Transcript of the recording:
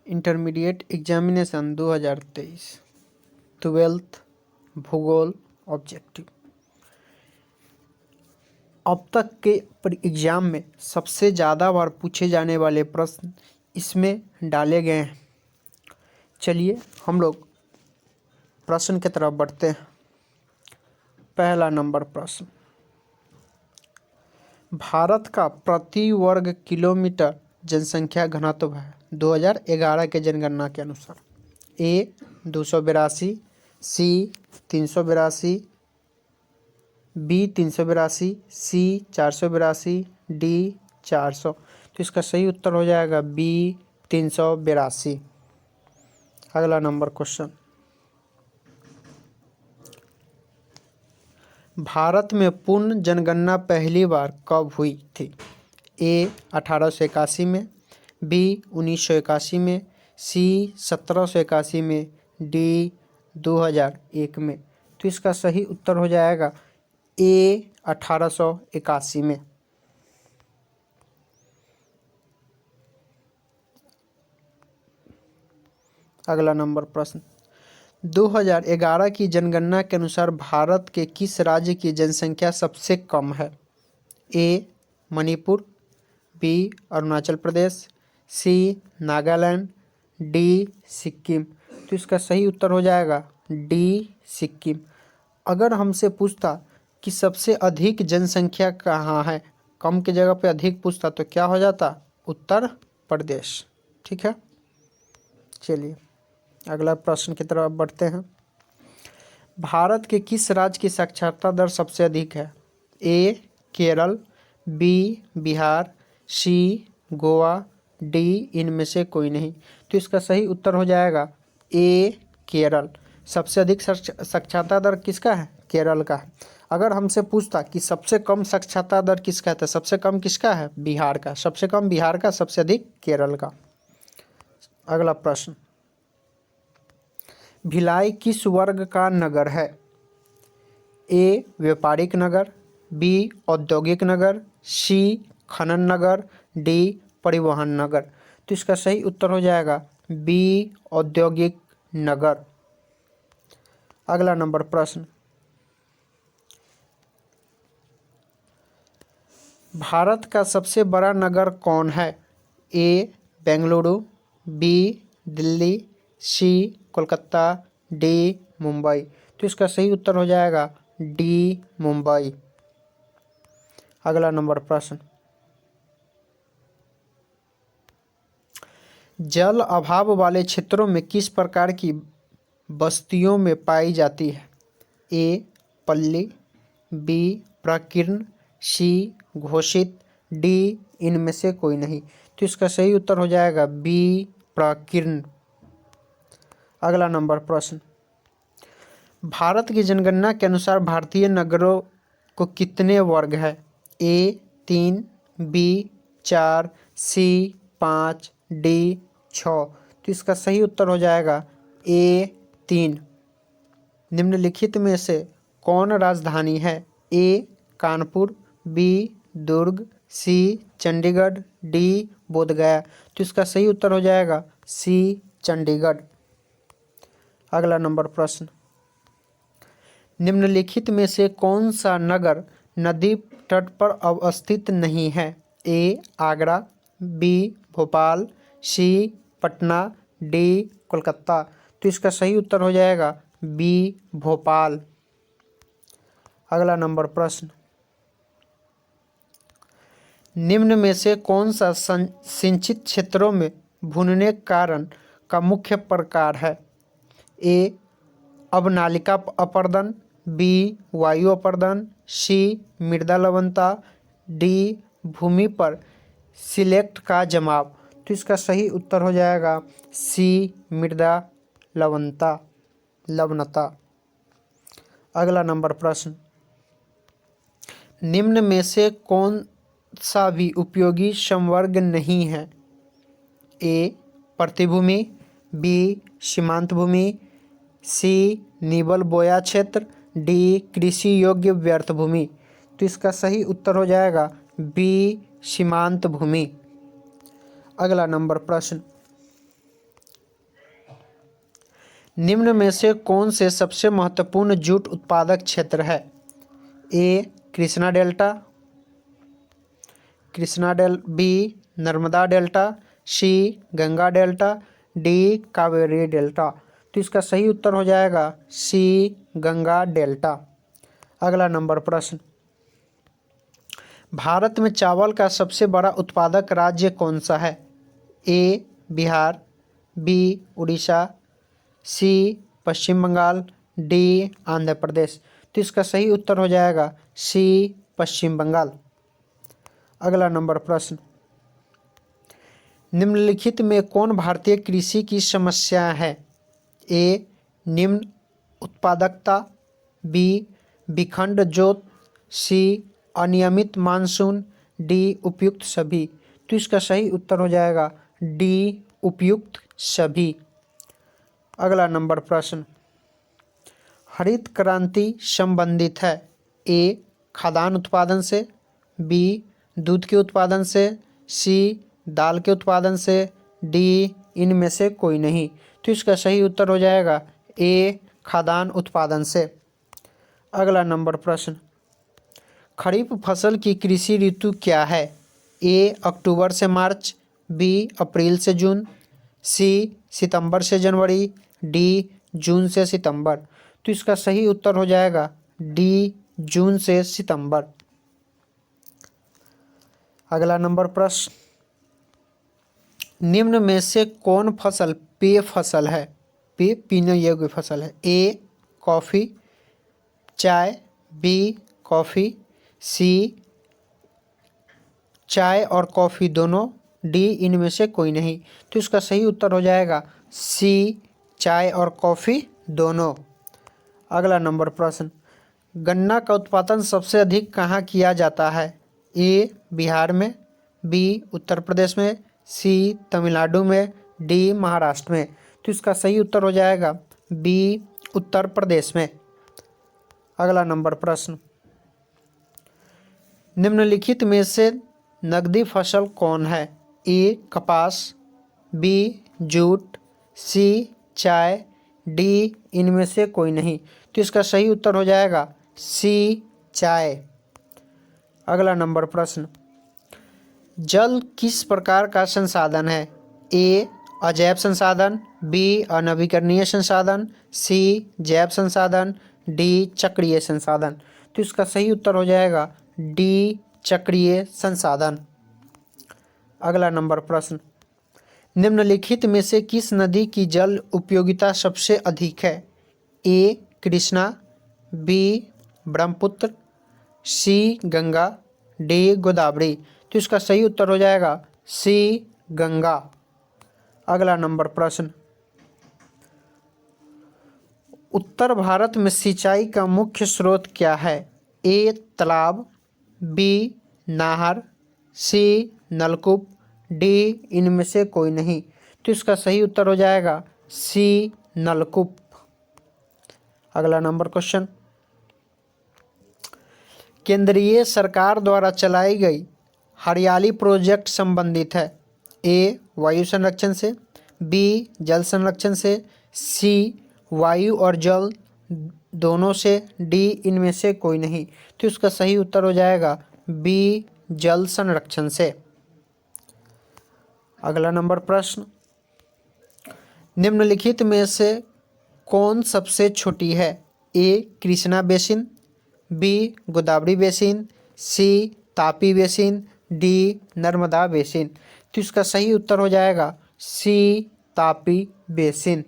Intermediate examination 2023 twelfth भूगोल objective. अब तक के एग्जाम में सबसे ज़्यादा बार पूछे जाने वाले प्रश्न इसमें डाले गए हैं। चलिए हम लोग प्रश्न की तरफ बढ़ते हैं। पहला नंबर प्रश्न, भारत का प्रति वर्ग किलोमीटर जनसंख्या घनत्व है 2011 के जनगणना के अनुसार। ए 282, सी 382, बी 382, सी 482, डी 400। तो इसका सही उत्तर हो जाएगा बी 382। अगला नंबर क्वेश्चन, भारत में पूर्ण जनगणना पहली बार कब हुई थी? ए 1881 में, बी 1981 में, सी 1781 में, डी 2001 में। तो इसका सही उत्तर हो जाएगा ए 1881 में। अगला नंबर प्रश्न, 2011 की जनगणना के अनुसार भारत के किस राज्य की जनसंख्या सबसे कम है? ए मणिपुर, बी अरुणाचल प्रदेश, सी नागालैंड, डी सिक्किम। तो इसका सही उत्तर हो जाएगा डी सिक्किम। अगर हमसे पूछता कि सबसे अधिक जनसंख्या कहाँ है, कम की जगह पे अधिक पूछता तो क्या हो जाता? उत्तर प्रदेश। ठीक है, चलिए अगला प्रश्न की तरफ बढ़ते हैं। भारत के किस राज्य की साक्षरता दर सबसे अधिक है? ए केरल, बी बिहार, सी गोवा, डी इनमें से कोई नहीं। तो इसका सही उत्तर हो जाएगा ए केरल। सबसे अधिक साक्षरता दर किसका है? केरल का है। अगर हमसे पूछता कि सबसे कम साक्षरता दर किसका है तो सबसे कम किसका है? बिहार का। सबसे कम बिहार का, सबसे अधिक केरल का। अगला प्रश्न, भिलाई किस वर्ग का नगर है? ए व्यापारिक नगर, बी औद्योगिक नगर, सी खनन नगर, डी परिवहन नगर। तो इसका सही उत्तर हो जाएगा बी औद्योगिक नगर। अगला नंबर प्रश्न, भारत का सबसे बड़ा नगर कौन है? ए बेंगलुरु, बी दिल्ली, सी कोलकाता, डी मुंबई। तो इसका सही उत्तर हो जाएगा डी मुंबई। अगला नंबर प्रश्न, जल अभाव वाले क्षेत्रों में किस प्रकार की बस्तियों में पाई जाती है? ए पल्ली, बी प्राकीर्ण, सी घोषित, डी इनमें से कोई नहीं। तो इसका सही उत्तर हो जाएगा बी प्राकीर्ण। अगला नंबर प्रश्न, भारत की जनगणना के अनुसार भारतीय नगरों को कितने वर्ग है? ए 3, बी 4, सी 5, डी 6। तो इसका सही उत्तर हो जाएगा ए 3। निम्नलिखित में से कौन राजधानी है? ए कानपुर, बी दुर्ग, सी चंडीगढ़, डी बोधगया। तो इसका सही उत्तर हो जाएगा सी चंडीगढ़। अगला नंबर प्रश्न, निम्नलिखित में से कौन सा नगर नदी तट पर अवस्थित नहीं है? ए आगरा, बी भोपाल, सी पटना, डी कोलकाता। तो इसका सही उत्तर हो जाएगा बी भोपाल। अगला नंबर प्रश्न, निम्न में से कौन सा सिंचित क्षेत्रों में भूनने कारण का मुख्य प्रकार है? ए अवनालिका अपर्दन, बी वायु अपर्दन, सी मृदा लवणता, डी भूमि पर सिलेक्ट का जमाव। तो इसका सही उत्तर हो जाएगा सी मृदा लवणता। अगला नंबर प्रश्न, निम्न में से कौन सा भी उपयोगी समवर्ग नहीं है? ए प्रतिभूमि, बी सीमांत भूमि, सी निबल बोया क्षेत्र, डी कृषि योग्य व्यर्थ भूमि। तो इसका सही उत्तर हो जाएगा बी सीमांत भूमि। अगला नंबर प्रश्न, निम्न में से कौन से सबसे महत्वपूर्ण जूट उत्पादक क्षेत्र है? A Krishna delta, B Narmada delta, C Ganga delta, D Kaveri delta. तो इसका सही उत्तर हो जाएगा सी गंगा डेल्टा। अगला नंबर प्रश्न, भारत में चावल का सबसे बड़ा उत्पादक राज्य कौन सा है? ए बिहार, बी उड़ीसा, सी पश्चिम बंगाल, डी आंध्र प्रदेश। तो इसका सही उत्तर हो जाएगा सी पश्चिम बंगाल। अगला नंबर प्रश्न, निम्नलिखित में कौन भारतीय कृषि की समस्या है? ए निम्न उत्पादकता, बी विखंड जोत, सी अनियमित मानसून, डी उपयुक्त सभी। तो इसका सही उत्तर हो जाएगा डी उपयुक्त सभी। अगला नंबर प्रश्न, हरित क्रांति संबंधित है? ए खाद्यान्न उत्पादन से, बी दूध के उत्पादन से, सी दाल के उत्पादन से, डी इनमें से कोई नहीं। तो इसका सही उत्तर हो जाएगा ए खाद्यान्न उत्पादन से। अगला नंबर प्रश्न, खरीफ फसल की कृषि ऋतु क्या है? ए अक्टूबर से मार्च, बी अप्रैल से जून, सी सितंबर से जनवरी, डी जून से सितंबर। तो इसका सही उत्तर हो जाएगा डी जून से सितंबर। अगला नंबर प्रश्न, निम्न में से कौन फसल पेय फसल है? पीने योग्य फसल है? ए कॉफ़ी, चाय, बी कॉफ़ी, सी चाय और कॉफ़ी दोनों, डी इनमें से कोई नहीं। तो इसका सही उत्तर हो जाएगा सी चाय और कॉफ़ी दोनों। अगला नंबर प्रश्न, गन्ना का उत्पादन सबसे अधिक कहाँ किया जाता है? ए बिहार में, बी उत्तर प्रदेश में, सी तमिलनाडु में, डी महाराष्ट्र में। तो इसका सही उत्तर हो जाएगा बी उत्तर प्रदेश में। अगला नंबर प्रश्न, निम्नलिखित में से नकदी फसल कौन है? ए कपास, बी जूट, सी चाय, डी इनमें से कोई नहीं। तो इसका सही उत्तर हो जाएगा सी चाय। अगला नंबर प्रश्न, जल किस प्रकार का संसाधन है? ए अजैव संसाधन, बी अनवीकरणीय संसाधन, सी जैव संसाधन, डी चक्रीय संसाधन। तो इसका सही उत्तर हो जाएगा डी चक्रीय संसाधन। अगला नंबर प्रश्न, निम्नलिखित में से किस नदी की जल उपयोगिता सबसे अधिक है? A Krishna, B Brahmaputra, C Ganga, D Godavari. तो इसका सही उत्तर हो जाएगा सी गंगा। अगला नंबर प्रश्न, उत्तर भारत में सिंचाई का मुख्य स्रोत क्या है? ए तालाब, बी नहर, सी नलकूप, डी इनमें से कोई नहीं। तो इसका सही उत्तर हो जाएगा सी नलकूप। अगला नंबर क्वेश्चन, केंद्रीय सरकार द्वारा चलाई गई हरियाली प्रोजेक्ट संबंधित है? ए वायु संरक्षण से, बी जल संरक्षण से, सी वायु और जल दोनों से, डी इनमें से कोई नहीं। तो इसका सही उत्तर हो जाएगा बी जल संरक्षण से। अगला नंबर प्रश्न, निम्नलिखित में से कौन सबसे छोटी है? A Krishna basin, B Godavari basin, C Tapi basin, D Narmada basin. तो इसका सही उत्तर हो जाएगा सी तापी बेसिन।